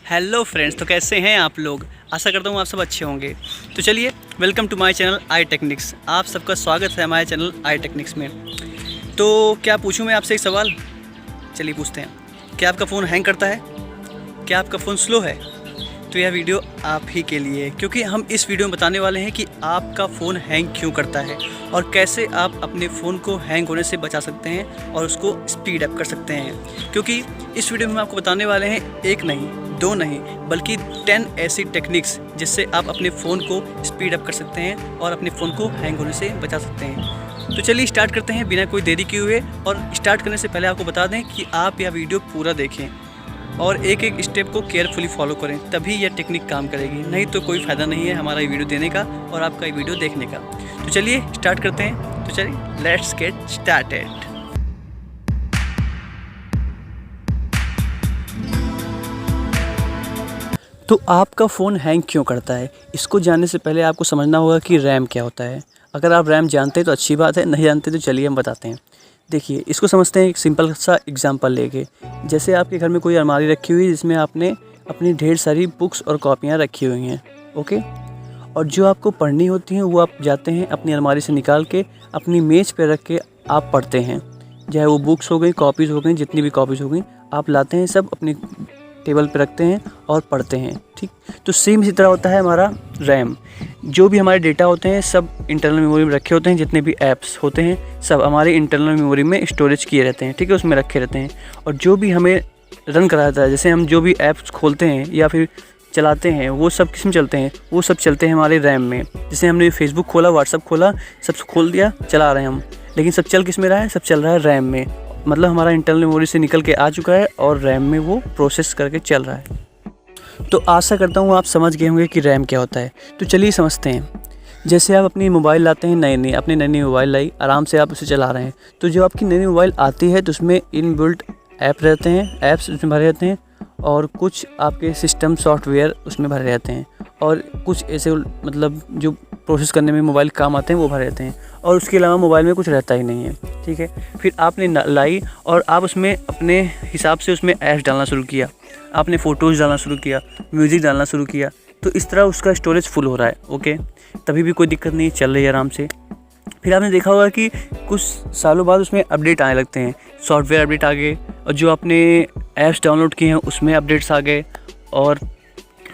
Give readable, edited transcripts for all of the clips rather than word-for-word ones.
Hello friends, तो कैसे हैं आप लोग। आशा करता हूँ आप सब अच्छे होंगे। तो चलिए, welcome to my channel I techniques. आप सबका स्वागत है हमारे चैनल आई टेक्निक्स में। तो क्या पूछूं मैं आपसे एक सवाल। चलिए पूछते हैं। क्या आपका फ़ोन हैंग करता है? क्या आपका फ़ोन स्लो है? तो यह वीडियो आप ही के लिए है, क्योंकि हम इस वीडियो में बताने वाले हैं कि आपका फ़ोन हैंग क्यों करता है और कैसे आप अपने फ़ोन को हैंग होने से बचा सकते हैं और उसको स्पीड अप कर सकते हैं। क्योंकि इस वीडियो में हम आपको बताने वाले हैं एक नहीं, दो नहीं, बल्कि 10 ऐसी टेक्निक्स जिससे आप अपने फ़ोन को स्पीड अप कर सकते हैं और अपने फ़ोन को हैंग होने से बचा सकते हैं। तो चलिए स्टार्ट करते हैं बिना कोई देरी किए हुए। और स्टार्ट करने से पहले आपको बता दें कि आप यह वीडियो पूरा देखें और एक एक स्टेप को केयरफुली फॉलो करें, तभी यह टेक्निक काम करेगी। नहीं तो कोई फ़ायदा नहीं है हमारा ये वीडियो देने का और आपका ये वीडियो देखने का। तो चलिए स्टार्ट करते हैं। तो चलिए लेट्स गेट स्टार्टेड। तो आपका फ़ोन हैंग क्यों करता है, इसको जानने से पहले आपको समझना होगा कि रैम क्या होता है। अगर आप रैम जानते हैं तो अच्छी बात है, नहीं जानते तो चलिए हम बताते हैं। देखिए, इसको समझते हैं एक सिंपल सा एग्जांपल लेके। जैसे आपके घर में कोई अलमारी रखी हुई है जिसमें आपने अपनी ढेर सारी बुक्स और कॉपियाँ रखी हुई हैं, ओके। और जो आपको पढ़नी होती हैं वो आप जाते हैं अपनी अलमारी से निकाल के अपनी मेज़ पे रख के आप पढ़ते हैं। चाहे वो बुक्स हो गई, कॉपीज़ हो गई, जितनी भी कॉपीज़ हो गई, आप लाते हैं सब अपनी टेबल पे रखते हैं और पढ़ते हैं, ठीक। तो सेम इसी तरह होता है हमारा रैम। जो भी हमारे डेटा होते हैं सब इंटरनल मेमोरी में रखे होते हैं। जितने भी ऐप्स होते हैं सब हमारे इंटरनल मेमोरी में स्टोरेज किए रहते हैं, ठीक है, उसमें रखे रहते हैं। और जो भी हमें रन कराता है, जैसे हम जो भी ऐप्स खोलते हैं या फिर चलाते हैं, वो सब किस में चलते हैं? वो सब चलते हैं हमारे रैम में। जैसे हमने फेसबुक खोला, व्हाट्सअप खोला, सब खोल दिया, चला रहे हैं हम, लेकिन सब चल किस में रहा है? सब चल रहा है रैम में। मतलब हमारा इंटरनल मेमोरी से निकल के आ चुका है और रैम में वो प्रोसेस करके चल रहा है। तो आशा करता हूँ आप समझ गए होंगे कि रैम क्या होता है। तो चलिए समझते हैं। जैसे आप अपनी मोबाइल लाते हैं, नई अपनी नई मोबाइल लाई, आराम से आप उसे चला रहे हैं। तो जो आपकी नई मोबाइल आती है तो उसमें इनबिल्ट ऐप रहते हैं, ऐप्स उसमें भरे रहते हैं, और कुछ आपके सिस्टम सॉफ्टवेयर उसमें भरे रहते हैं, और कुछ ऐसे मतलब जो प्रोसेस करने में मोबाइल काम आते हैं वो भरे रहते हैं। और उसके अलावा मोबाइल में कुछ रहता ही नहीं है, ठीक है। फिर आपने लाई और आप उसमें अपने हिसाब से उसमें ऐप्स डालना शुरू किया, आपने फ़ोटोज़ डालना शुरू किया, म्यूज़िक डालना शुरू किया। तो इस तरह उसका स्टोरेज फुल हो रहा है, ओके। तभी भी कोई दिक्कत नहीं, चल रही है आराम से। फिर आपने देखा होगा कि कुछ सालों बाद उसमें अपडेट आने लगते हैं, सॉफ्टवेयर अपडेट आ गए, और जो आपने ऐप्स डाउनलोड किए हैं उसमें अपडेट्स आ गए, और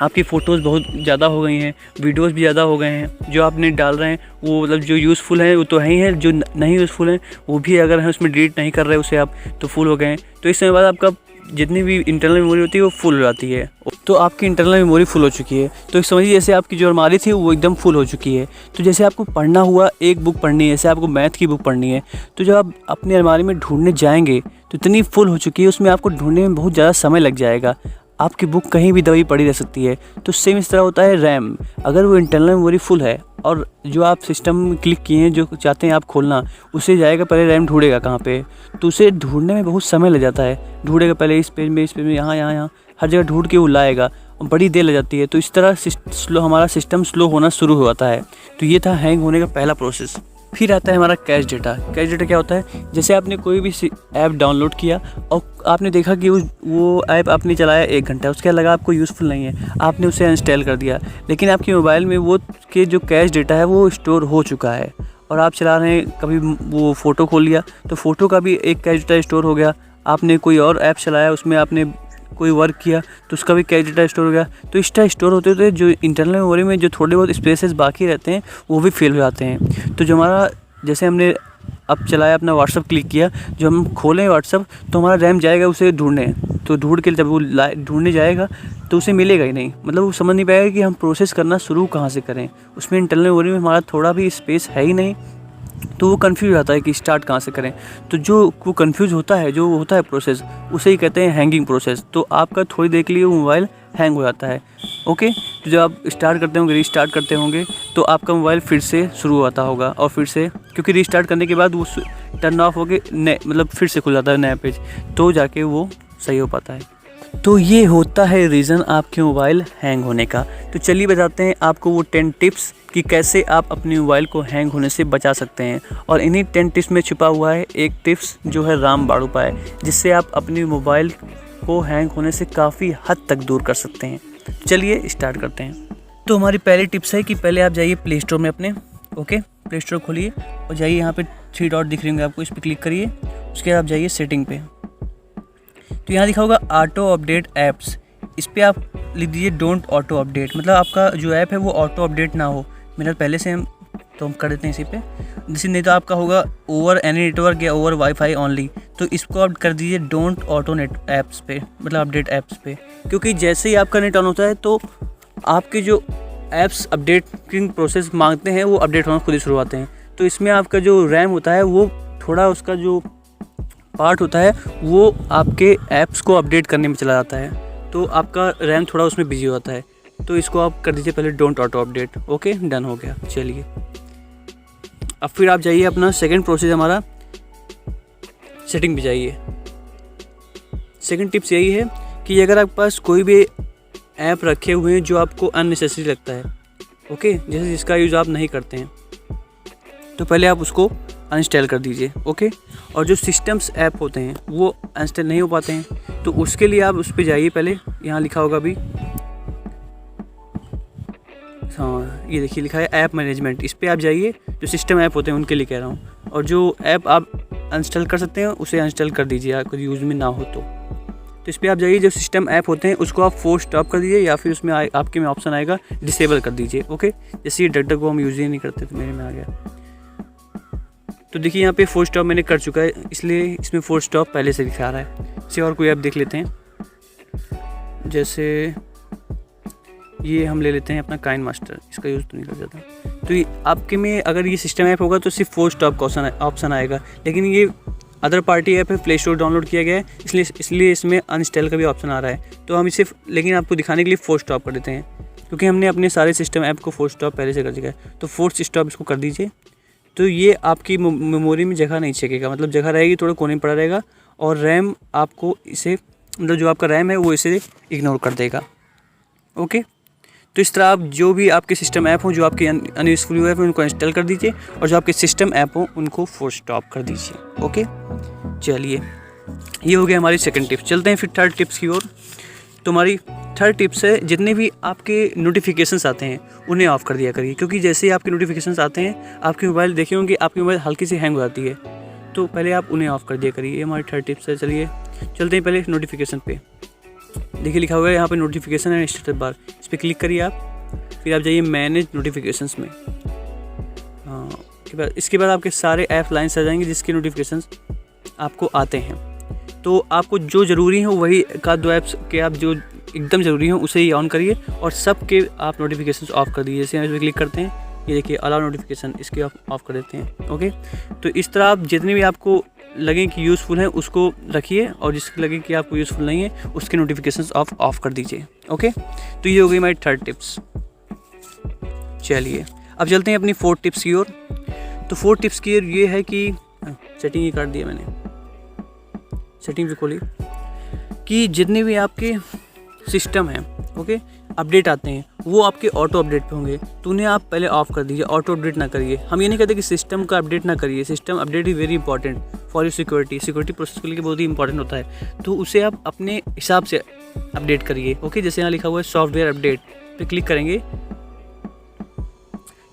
आपकी फ़ोटोज़ बहुत ज़्यादा हो गई हैं, वीडियोज़ भी ज़्यादा हो गए हैं। जो आपने डाल रहे हैं वो मतलब जो यूज़फुल हैं वो तो है ही है, जो नहीं यूज़फुल हैं वो भी अगर हैं उसमें डिलीट नहीं कर रहे उसे आप, तो फुल हो गए हैं। तो इस समय बाद आपका जितनी भी इंटरनल मेमोरी होती है वो फुल हो जाती है। तो आपकी इंटरनल मेमोरी फुल हो चुकी है। तो समझिए जैसे आपकी जो अलमारी थी वो एकदम फुल हो चुकी है। तो जैसे आपको पढ़ना हुआ, एक बुक पढ़नी है, जैसे आपको मैथ की बुक पढ़नी है, तो जब आप अपनी अलमारी में ढूंढने जाएंगे तो इतनी फुल हो चुकी है, उसमें आपको ढूंढने में बहुत ज़्यादा समय लग जाएगा। आपकी बुक कहीं भी दबी पड़ी रह सकती है। तो सेम इस तरह होता है रैम। अगर वो इंटरनल मेमोरी फुल है और जो आप सिस्टम में क्लिक किए हैं, जो चाहते हैं आप खोलना, उसे जाएगा, पहले रैम ढूंढेगा कहाँ पे, तो उसे ढूंढने में बहुत समय लग जाता है। ढूंढेगा पहले इस पेज में, यहाँ हर जगह ढूंढ के वो लाएगा, बड़ी देर लग जाती है। तो इस तरह हमारा सिस्टम स्लो होना शुरू हो जाता है। तो ये था हैंग होने का पहला प्रोसेस। फिर आता है हमारा कैश डेटा। कैश डेटा क्या होता है? जैसे आपने कोई भी ऐप डाउनलोड किया और आपने देखा कि वो ऐप आपने चलाया 1 घंटा, उसके लगा आपको यूज़फुल नहीं है, आपने उसे इंस्टॉल कर दिया, लेकिन आपके मोबाइल में वो के जो कैश डेटा है वो स्टोर हो चुका है, और आप चला रहे हैं, कभी वो फ़ोटो खोल लिया तो फ़ोटो का भी एक कैश डेटा स्टोर हो गया। आपने कोई और ऐप चलाया, उसमें आपने कोई वर्क किया तो उसका भी कैश डेटा स्टोर हो गया। तो इस तरह स्टोर होते होते जो इंटरनल मेमोरी में जो थोड़े बहुत स्पेसेस बाकी रहते हैं वो भी फिल हो जाते हैं। तो जो हमारा, जैसे हमने अब चलाया अपना व्हाट्सअप, क्लिक किया, जो हम खोलें व्हाट्सअप तो हमारा रैम जाएगा उसे ढूंढने। तो ढूंढ के जब वो ढूंढने जाएगा तो उसे मिलेगा ही नहीं, मतलब वो समझ नहीं पाएगा कि हम प्रोसेस करना शुरू कहाँ से करें। उसमें इंटरनल मेमोरी में हमारा थोड़ा भी स्पेस है ही नहीं, तो वो कन्फ्यूज होता है कि स्टार्ट कहाँ से करें। तो जो वो कन्फ्यूज होता है, जो होता है प्रोसेस, उसे ही कहते हैं हैंगिंग प्रोसेस। तो आपका थोड़ी देर के लिए वो मोबाइल हैंग हो जाता है, ओके। तो जब आप स्टार्ट करते होंगे, रीस्टार्ट करते होंगे, तो आपका मोबाइल फिर से शुरू होता होगा, और फिर से, क्योंकि रीस्टार्ट करने के बाद वो टर्न ऑफ होके मतलब फिर से खुल जाता है नया पेज, तो जाके वो सही हो पाता है। तो ये होता है रीज़न आपके मोबाइल हैंग होने का। तो चलिए बताते हैं आपको वो 10 टिप्स कि कैसे आप अपने मोबाइल को हैंग होने से बचा सकते हैं। और इन्हीं 10 टिप्स में छुपा हुआ है एक टिप्स जो है रामबाण उपाय, जिससे आप अपनी मोबाइल को हैंग होने से काफ़ी हद तक दूर कर सकते हैं। चलिए स्टार्ट करते हैं। तो हमारी पहली टिप्स है कि पहले आप जाइए प्ले स्टोर में अपने, ओके, प्ले स्टोर खोलिए और जाइए यहाँ पे 3 डॉट दिख रहे होंगे आपको, इस पर क्लिक करिए। उसके बाद आप जाइए सेटिंग पे, तो यहाँ लिखा होगा ऑटो अपडेट ऐप्स, इस पर आप लिख दीजिए डोंट ऑटो अपडेट, मतलब आपका जो ऐप है वो ऑटो अपडेट ना हो। मेरा पहले से हम कर देते हैं इसी पे, जैसे नहीं तो आपका होगा ओवर एनी नेटवर्क या ओवर वाईफाई ओनली, तो इसको आप कर दीजिए डोंट ऑटो नेट ऐप्स पे, मतलब अपडेट ऐप्स पे, क्योंकि जैसे ही आपका नेट ऑन होता है तो आपके जो ऐप्स अपडेटिंग प्रोसेस मांगते हैं वो अपडेट होना खुद ही शुरू होते हैं। तो इसमें आपका जो रैम होता है वो थोड़ा, उसका जो पार्ट होता है वो आपके ऐप्स को अपडेट करने में चला जाता है, तो आपका रैम थोड़ा उसमें बिजी होता है। तो इसको आप कर दीजिए पहले don't auto update. Okay, done हो गया। चलिए अब फिर आप जाइए अपना सेकंड प्रोसेस हमारा सेटिंग पे जाइए। सेकंड टिप्स यही है कि अगर आपके पास कोई भी ऐप रखे हुए हैं जो आपको अननेसेसरी लगता है, ओके, जैसे जिसका यूज़ आप नहीं करते हैं, तो पहले आप उसको अनइंस्टॉल कर दीजिए। ओके, और जो सिस्टम्स ऐप होते हैं वो इंस्टॉल नहीं हो पाते हैं, तो उसके लिए आप उस पर जाइए। पहले यहाँ लिखा होगा अभी, हाँ ये देखिए लिखा है ऐप मैनेजमेंट, इस पर आप जाइए। जो सिस्टम ऐप होते हैं उनके लिए कह रहा हूँ, और जो ऐप आप इंस्टॉल कर सकते हैं उसे इंस्टॉल कर दीजिए, आपको यूज़ में ना हो तो इस पर आप जाइए। जो सिस्टम ऐप होते हैं उसको आप फोर्स स्टॉप कर दीजिए, या फिर उसमें आपके में ऑप्शन आएगा डिसेबल कर दीजिए। ओके, जैसे ये डक को हम यूज़ ही नहीं करते तो मेरे में आ गया। तो देखिए यहाँ पे फोर्स स्टॉप मैंने कर चुका है, इसलिए इसमें फोर्स स्टॉप पहले से दिखा रहा है। इसे और कोई ऐप देख लेते हैं, जैसे ये हम ले लेते हैं अपना काइन मास्टर, इसका यूज़ तो नहीं कर जाता। तो ये आपके में अगर ये सिस्टम ऐप होगा तो सिर्फ फोर्स स्टॉप का ऑप्शन आएगा, लेकिन ये अदर पार्टी ऐप है, प्ले स्टोर डाउनलोड किया गया है, इसलिए इसमें अनइंस्टॉल का भी ऑप्शन आ रहा है। तो हम इसे लेकिन आपको दिखाने के लिए फोर्स स्टॉप कर देते हैं, क्योंकि हमने अपने सारे सिस्टम ऐप को फोर्स स्टॉप पहले से कर दिया है। तो फोर्स स्टॉप इसको कर दीजिए, तो ये आपकी मेमोरी में जगह नहीं छेकेगा, मतलब जगह रहेगी थोड़ा कोने में पड़ा रहेगा, और रैम आपको इसे, मतलब जो आपका रैम है वो इसे इग्नोर कर देगा। ओके, तो इस तरह आप जो भी आपके सिस्टम ऐप हों जो आपके अनयूज़फुल हुए हैं उनको इंस्टॉल कर दीजिए, और जो आपके सिस्टम ऐप हों उनको फोर्स स्टॉप कर दीजिए। ओके, चलिए ये हो गया हमारी सेकंड टिप्स। चलते हैं फिर थर्ड टिप्स की ओर। तो हमारी थर्ड टिप्स है, जितने भी आपके नोटिफिकेशंस आते हैं उन्हें ऑफ़ कर दिया करिए, क्योंकि जैसे ही आपके नोटिफिकेशंस आते हैं आपके मोबाइल देखे होंगे, आपकी मोबाइल हल्की सी हैंग हो जाती है, तो पहले आप उन्हें ऑफ़ कर दिया करिए। ये हमारी थर्ड टिप्स है। चलिए चलते हैं पहले नोटिफिकेशन पे। देखिए लिखा हुआ है यहाँ पे नोटिफिकेशन एंड स्टेटस बार, इस पर क्लिक करिए आप, फिर आप जाइए मैनेज नोटिफिकेशंस में। हाँ, इसके बाद आपके सारे ऐप लाइन्स आ जाएंगे जिसके नोटिफिकेशंस आपको आते हैं। तो आपको जो ज़रूरी हो वही का दो ऐप्स के आप जो एकदम ज़रूरी हो उसे ही ऑन करिए, और सब के आप नोटिफिकेशंस ऑफ़ कर दीजिए। जैसे हम इस पर क्लिक करते हैं, ये देखिए अलाउ नोटिफिकेशन, इसके आप ऑफ़ कर देते हैं। ओके, तो इस तरह आप जितने भी आपको लगे कि यूज़फुल है उसको रखिए, और जिसके लगे कि आपको यूज़फुल नहीं है उसके नोटिफिकेशंस ऑफ़ कर दीजिए। ओके, तो ये हो गई हमारी थर्ड टिप्स। चलिए अब चलते हैं अपनी फोर्थ टिप्स की ओर। तो फोर्थ टिप्स की ये है कि सेटिंग ही काट दिया मैंने, सेटिंग भी खोली, कि जितने भी आपके सिस्टम हैं, ओके, अपडेट आते हैं वो आपके ऑटो अपडेट पे होंगे, तो उन्हें आप पहले ऑफ़ कर दीजिए, ऑटो अपडेट ना करिए। हम ये नहीं कहते कि सिस्टम का अपडेट ना करिए, system update is very important for your security process के लिए बहुत ही इंपॉर्टेंट होता है, तो उसे आप अपने हिसाब से अपडेट करिए। ओके, जैसे यहाँ लिखा हुआ है सॉफ्टवेयर अपडेट पे क्लिक करेंगे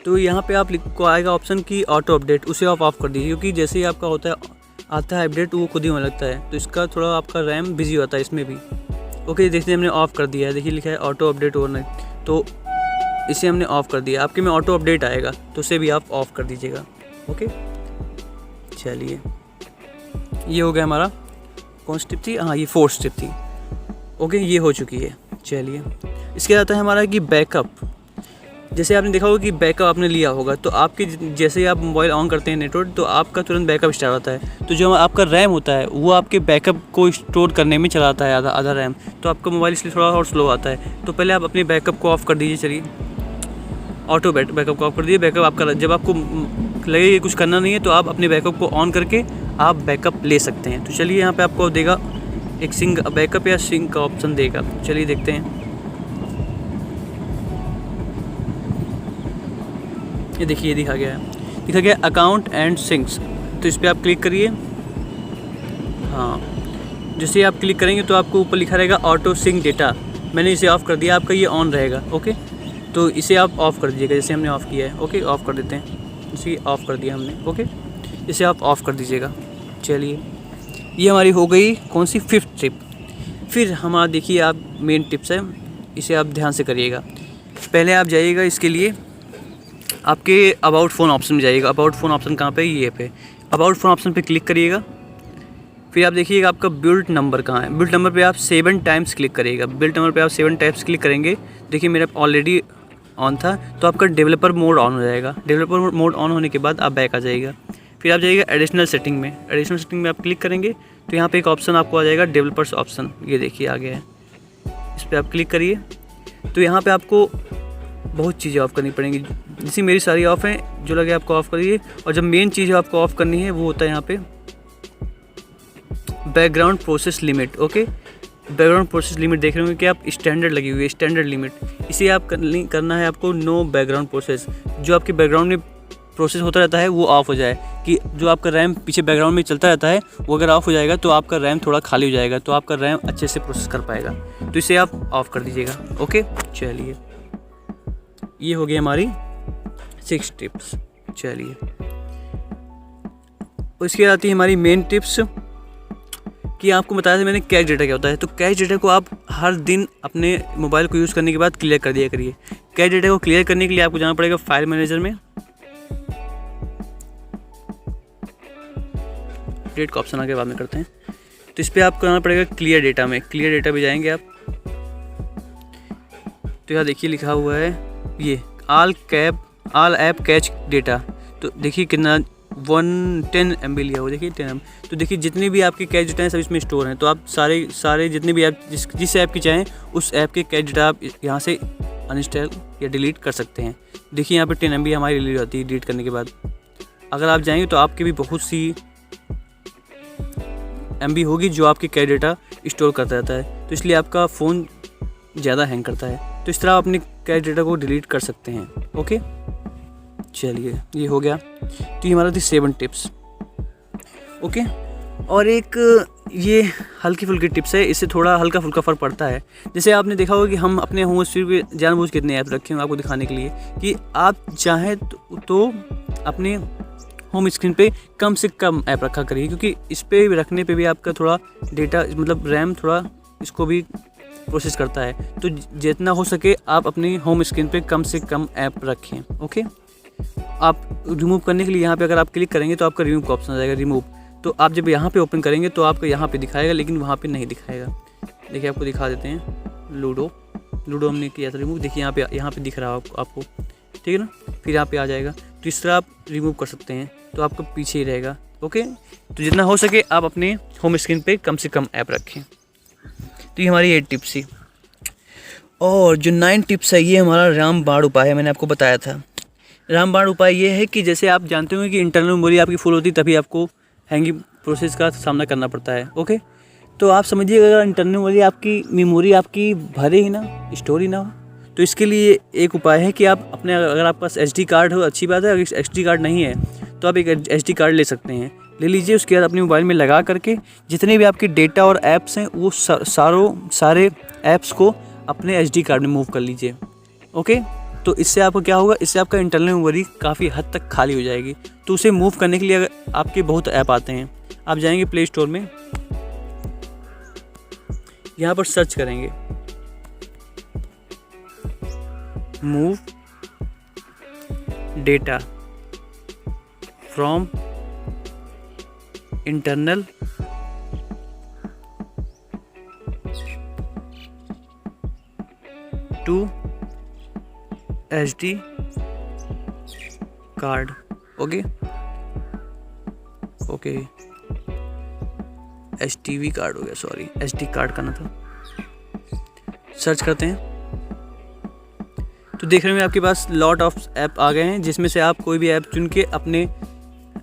तो यहाँ पे आपको आएगा ऑप्शन की ऑटो अपडेट, उसे आप ऑफ़ कर दीजिए, क्योंकि जैसे ही आपका होता है आता है अपडेट वो खुद ही होने लगता है, तो इसका थोड़ा आपका रैम बिजी होता है इसमें भी। ओके, देखिए हमने ऑफ़ कर दिया है, देखिए लिखा है ऑटो अपडेट ओवरनाइट, तो इसे हमने ऑफ़ कर दिया। आपके में ऑटो अपडेट आएगा तो उसे भी आप ऑफ़ कर दीजिएगा। ओके, चलिए ये हो गया हमारा, कौन सी टिप थी, हाँ ये फोर्थ टिप थी। ओके, ये हो चुकी है। चलिए इसके आता है हमारा कि बैकअप। जैसे आपने देखा होगा कि बैकअप आपने लिया होगा, तो आपके जैसे ही आप मोबाइल ऑन करते हैं नेटवर्क, तो आपका तुरंत बैकअप स्टार्ट होता है। तो जो आपका रैम होता है वो आपके बैकअप को स्टोर करने में चलाता है आधा रैम, तो आपका मोबाइल इसलिए थोड़ा और स्लो आता है। तो पहले आप अपने बैकअप को ऑफ़ कर दीजिए। चलिए ऑटो बैकअप को ऑफ़ कर दीजिए। बैकअप आपका जब आपको लगे कि कुछ करना नहीं है तो आप अपने बैकअप को ऑन करके आप बैकअप ले सकते हैं। तो चलिए यहाँ पर आपको देगा एक सिंक बैकअप या सिंक का ऑप्शन देगा, चलिए देखते हैं। ये देखिए दिखा गया अकाउंट एंड सिंक्स, तो इस पर आप क्लिक करिए। हाँ, जैसे आप क्लिक करेंगे तो आपको ऊपर लिखा रहेगा ऑटो सिंक डेटा, मैंने इसे ऑफ़ कर दिया, आपका ये ऑन रहेगा। ओके, तो इसे आप ऑफ़ कर दीजिएगा, जैसे हमने ऑफ़ किया है। ओके, ऑफ़ कर देते हैं, इसे ऑफ़ कर दिया हमने। ओके, इसे आप ऑफ़ कर दीजिएगा। चलिए, ये हमारी हो गई कौन सी 5th टिप। फिर हमारा देखिए आप मेन टिप्स है, इसे आप ध्यान से करिएगा। पहले आप जाइएगा, इसके लिए आपके अबाउट फ़ोन ऑप्शन में जाइएगा। अबाउट फ़ोन ऑप्शन कहाँ पे, ये पे अबाउट फ़ोन ऑप्शन पे क्लिक करिएगा। फिर आप देखिएगा आपका बिल्ड नंबर कहाँ है। बिल्ड नंबर पे आप 7 टाइम्स क्लिक करिएगा। बिल्ड नंबर पे आप 7 टाइम्स क्लिक करेंगे, देखिए मेरा ऑलरेडी ऑन था, तो आपका डेवलपर मोड ऑन हो जाएगा। डेवलपर मोड ऑन होने के बाद आप बैक आ जाइएगा। फिर आप जाइएगा एडिशनल सेटिंग में। एडिशनल सेटिंग में आप क्लिक करेंगे तो यहाँ पे एक ऑप्शन आपको आ जाएगा डेवलपर्स ऑप्शन, ये देखिए आ गया है। इस पर आप क्लिक करिए तो यहाँ पे आपको बहुत चीज़ें ऑफ़ करनी पड़ेंगी, जैसे मेरी सारी ऑफ़ हैं, जो लगे आपको ऑफ़ करिए। और जब मेन चीज़ आपको ऑफ़ करनी है वो होता है यहाँ पे background process limit. Okay, background process limit देख रहे होंगे कि आप स्टैंडर्ड लगी हुई है, स्टैंडर्ड लिमिट, इसे आप करना है आपको नो बैकग्राउंड प्रोसेस। जो आपके बैकग्राउंड में प्रोसेस होता रहता है वो ऑफ़ हो जाए, कि जो आपका रैम पीछे बैकग्राउंड में चलता रहता है वो अगर ऑफ़ हो जाएगा तो आपका रैम थोड़ा खाली हो जाएगा, तो आपका रैम अच्छे से प्रोसेस कर पाएगा, तो इसे आप ऑफ़ कर दीजिएगा। ओके, चलिए, ये हो गई हमारी 6 टिप्स। चलिए, उसके बाद आती है हमारी मेन टिप्स, कि आपको बताया था मैंने कैश डेटा क्या होता है। तो कैश डेटा को आप हर दिन अपने मोबाइल को यूज़ करने के बाद क्लियर कर दिया करिए। कैश डेटा को क्लियर करने के लिए आपको जाना पड़ेगा फाइल मैनेजर में, डेट का ऑप्शन आगे बाद में करते हैं, तो इस पर आपको करना पड़ेगा क्लियर डेटा में। क्लियर डेटा पे जाएंगे आप, तो यहाँ देखिए लिखा हुआ है ये ऑल ऐप कैच डेटा, तो देखिए कितना 110 MB लिया हुआ, देखिए 10 MB। तो देखिए जितने भी आपके कैश डेटा हैं सब इसमें स्टोर हैं, तो आप सारे जितने भी ऐप जिस ऐप की चाहें उस ऐप के कैश डेटा आप यहाँ से अनइंस्टॉल या डिलीट कर सकते हैं। देखिए यहाँ पे 10 MB हमारी डिलीट होती है डिलीट करने के बाद। अगर आप जाएंगे तो आपके भी बहुत सी MB होगी जो आपके कैश डेटा स्टोर करता रहता है, तो इसलिए आपका फ़ोन ज़्यादा हैंग करता है। तो इस तरह आप अपने कैश डेटा को डिलीट कर सकते हैं। ओके, चलिए, ये हो गया। तो ये हमारा थी 7 टिप्स। ओके, और एक ये हल्की फुल्की टिप्स है, इससे थोड़ा हल्का फुल्का फ़र्क पड़ता है। जैसे आपने देखा होगा कि हम अपने होम स्क्रीन पे जानबूझ के इतने ऐप रखे हैं आपको दिखाने के लिए कि आप चाहें तो अपने होम स्क्रीन पे कम से कम ऐप रखा करिए, क्योंकि इस पे रखने पे भी आपका थोड़ा डेटा मतलब रैम थोड़ा इसको भी प्रोसेस करता है। तो जितना हो सके आप अपनी होम स्क्रीन पे कम से कम ऐप रखें। ओके, आप रिमूव करने के लिए यहाँ पे अगर आप क्लिक करेंगे तो आपका रिमूव का ऑप्शन आ जाएगा, रिमूव। तो आप जब यहाँ पे ओपन करेंगे तो आपको यहाँ पे दिखाएगा, लेकिन वहाँ पे नहीं दिखाएगा। देखिए आपको दिखा देते हैं, लूडो हमने किया था रिमूव, देखिए यहाँ पे दिख रहा है आपको, ठीक है ना। फिर यहाँ पे आ जाएगा, तो इस तरह आप रिमूव कर सकते हैं, तो आपका पीछे ही रहेगा। ओके, तो जितना हो सके आप अपने होम स्क्रीन पे कम से कम ऐप रखें। तो ये हमारी 8 टिप्स थी। और जो 9 टिप्स है ये हमारा रामबाण उपाय है, मैंने आपको बताया था। रामबाण उपाय ये है कि जैसे आप जानते होंगे कि इंटरनल मेमोरी आपकी फुल होती है तभी आपको हैंगिंग प्रोसेस का सामना करना पड़ता है। ओके, तो आप समझिए अगर इंटरनल मेमोरी आपकी भरे ही ना, स्टोर ही ना हो, तो इसके लिए एक उपाय है कि आप अपने, अगर आपके पास SD कार्ड हो अच्छी बात है, अगर SD कार्ड नहीं है तो आप एक SD कार्ड ले सकते हैं, ले लीजिए। उसके बाद अपने मोबाइल में लगा करके जितने भी आपके डेटा और ऐप्स हैं वो सारे ऐप्स को अपने SD कार्ड में मूव कर लीजिए। ओके, तो इससे आपको क्या होगा, इससे आपका इंटरनल मेमोरी काफ़ी हद तक खाली हो जाएगी। तो उसे मूव करने के लिए अगर आपके बहुत ऐप आते हैं, आप जाएंगे प्ले स्टोर में, यहाँ पर सर्च करेंगे move data from internal to SD card. Okay, STV card हो गया, सॉरी SD कार्ड करना था। सर्च करते हैं तो देख रहे हैं आपके पास लॉट ऑफ ऐप आ गए हैं, जिसमें से आप कोई भी ऐप चुन के अपने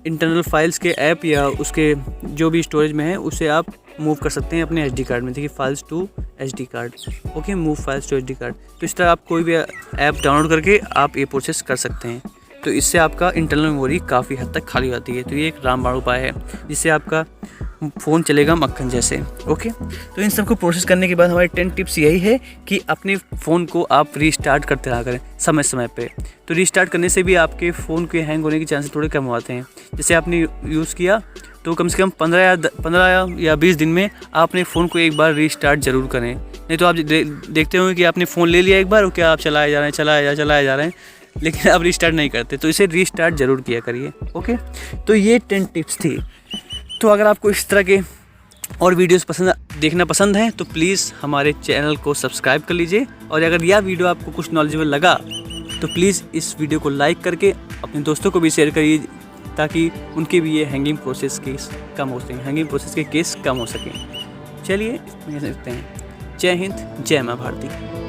इंटरनल फाइल्स के ऐप या उसके जो भी स्टोरेज में है उसे आप मूव कर सकते हैं अपने SD कार्ड में। देखिए files to SD card. Okay, move files to SD card. तो इस तरह आप कोई भी ऐप डाउनलोड करके आप ये प्रोसेस कर सकते हैं, तो इससे आपका इंटरनल मेमोरी काफ़ी हद तक खाली होती है। तो ये एक रामबाण उपाय है जिससे आपका फ़ोन चलेगा मक्खन जैसे। ओके, तो इन सबको प्रोसेस करने के बाद हमारी 10 टिप्स यही है कि अपने फ़ोन को आप रीस्टार्ट करते रहा करें समय समय पे। तो रीस्टार्ट करने से भी आपके फ़ोन के हैंग होने के चांसेस थोड़े कम हो जाते हैं। जैसे आपने यूज़ किया तो कम से कम 15 या 20 दिन में आप अपने फ़ोन को एक बार रीस्टार्ट ज़रूर करें। नहीं तो आप देखते होंगे कि आपने फ़ोन ले लिया एक बार और क्या आप चलाए जा रहे हैं लेकिन आप रीस्टार्ट नहीं करते। तो इसे रीस्टार्ट ज़रूर किया करिए। ओके, तो ये 10 टिप्स थी। तो अगर आपको इस तरह के और वीडियोस देखना पसंद है तो प्लीज़ हमारे चैनल को सब्सक्राइब कर लीजिए। और अगर यह वीडियो आपको कुछ नॉलेजेबल लगा तो प्लीज़ इस वीडियो को लाइक करके अपने दोस्तों को भी शेयर करिए, ताकि उनके भी ये हैंगिंग प्रोसेस के केस कम हो सकें। चलिए, इसमें सकते हैं। जय हिंद, जय माँ भारती।